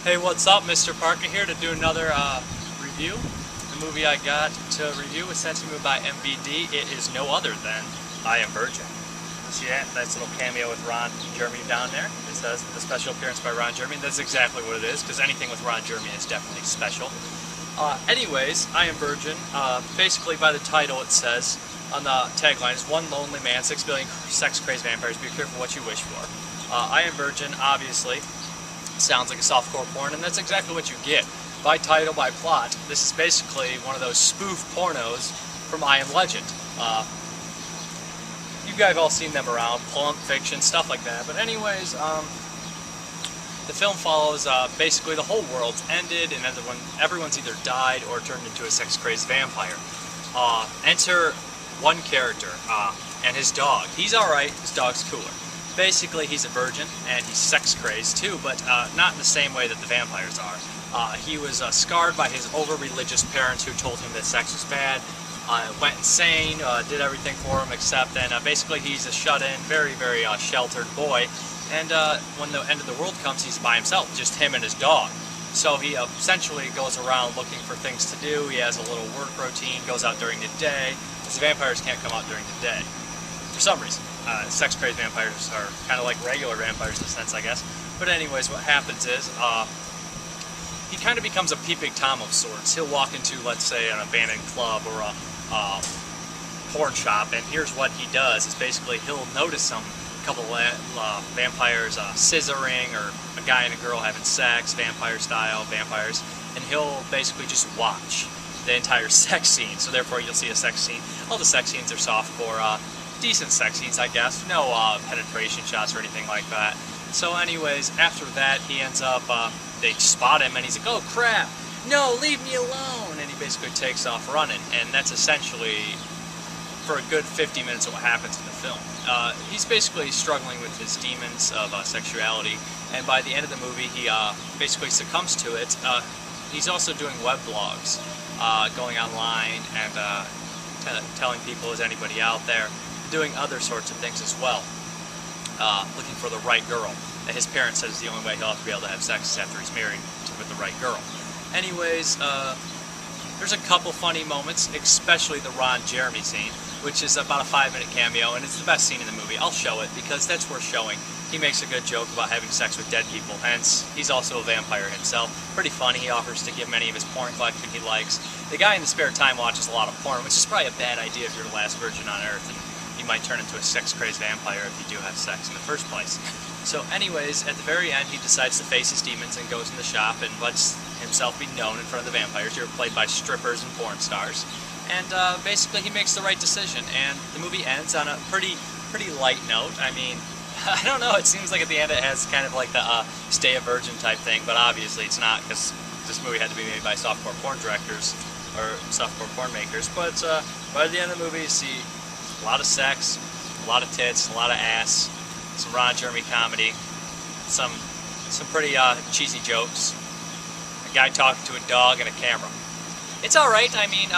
Hey, what's up? Mrparka here to do another review. The movie I got to review was sent to me by MVD. It is no other than I Am Virgin. See that? Nice little cameo with Ron Jeremy down there. It says the special appearance by Ron Jeremy. That's exactly what it is, because anything with Ron Jeremy is definitely special. Anyways, I Am Virgin. Basically, by the title, it says on the tagline, is one lonely man, 6 billion sex-crazed vampires. Be careful what you wish for. I Am Virgin, obviously, sounds like a softcore porn, and that's exactly what you get. By title, by plot. This is basically one of those spoof pornos from I Am Legend. You guys have all seen them around, Pulp Fiction, stuff like that. But anyways, the film follows basically the whole world's ended, and everyone's either died or turned into a sex-crazed vampire. Enter one character, and his dog. He's alright, his dog's cooler. Basically, he's a virgin, and he's sex-crazed too, but not in the same way that the vampires are. He was scarred by his over-religious parents who told him that sex was bad, went insane, did everything for him except, and basically he's a shut-in, very, very sheltered boy, and when the end of the world comes, he's by himself, just him and his dog. So he essentially goes around looking for things to do. He has a little work routine, goes out during the day, because the vampires can't come out during the day, for some reason. Sex-crazed vampires are kind of like regular vampires in a sense, I guess. But anyways, what happens is, he kind of becomes a peeping Tom of sorts. He'll walk into, let's say, an abandoned club or a porn shop, and here's what he does, is basically he'll notice a couple of vampires scissoring, or a guy and a girl having sex, vampire-style vampires, and he'll basically just watch the entire sex scene. So therefore you'll see a sex scene. All the sex scenes are softcore, decent sex scenes, I guess. No penetration shots or anything like that. So anyways, after that, he ends up, they spot him, and he's like, oh crap, no, leave me alone, and he basically takes off running, and that's essentially, for a good 50 minutes, of what happens in the film. He's basically struggling with his demons of sexuality, and by the end of the movie, he basically succumbs to it. He's also doing web blogs, going online and telling people, is anybody out there, doing other sorts of things as well, looking for the right girl. His parents said is the only way he'll have to be able to have sex is after he's married with the right girl. Anyways, there's a couple funny moments, especially the Ron Jeremy scene, which is about a 5-minute cameo, and it's the best scene in the movie. I'll show it because that's worth showing. He makes a good joke about having sex with dead people, hence he's also a vampire himself. Pretty funny. He offers to give many of his porn collection he likes. The guy in the spare time watches a lot of porn, which is probably a bad idea if you're the last virgin on Earth, and you might turn into a sex-crazed vampire if you do have sex in the first place. So anyways, at the very end, he decides to face his demons and goes in the shop and lets himself be known in front of the vampires. You're played by strippers and porn stars. And basically he makes the right decision, and the movie ends on a pretty light note. I mean, I don't know, it seems like at the end it has kind of like the stay a virgin type thing, but obviously it's not, because this movie had to be made by softcore porn directors, or softcore porn makers. But by the end of the movie, you see a lot of sex, a lot of tits, a lot of ass, some Ron Jeremy comedy, some pretty cheesy jokes, a guy talking to a dog and a camera. It's alright. I mean,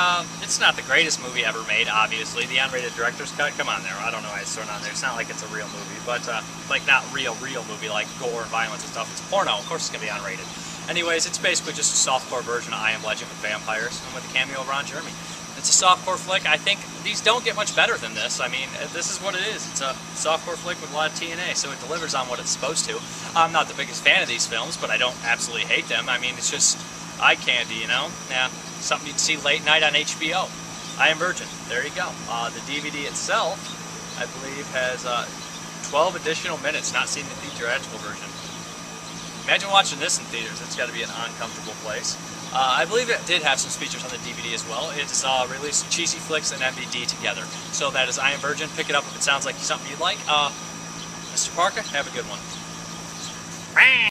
it's not the greatest movie ever made, obviously. The unrated director's cut, come on there. I don't know why it's thrown on there. It's not like it's a real movie, but, like, not real movie, like gore and violence and stuff. It's porno. Of course it's gonna be unrated. Anyways, it's basically just a softcore version of I Am Legend with vampires, and with a cameo of Ron Jeremy. It's a softcore flick. I think these don't get much better than this. I mean, this is what it is. It's a softcore flick with a lot of TNA, so it delivers on what it's supposed to. I'm not the biggest fan of these films, but I don't absolutely hate them. I mean, it's just eye candy, you know? Yeah, something you'd see late night on HBO. I Am Virgin. There you go. The DVD itself, I believe, has 12 additional minutes, not seen the theatrical version. Imagine watching this in theaters. It's got to be an uncomfortable place. I believe it did have some features on the DVD as well. It's released Cheesy Flicks and MVD together. So that is I Am Virgin. Pick it up if it sounds like something you'd like. Mrparka, have a good one.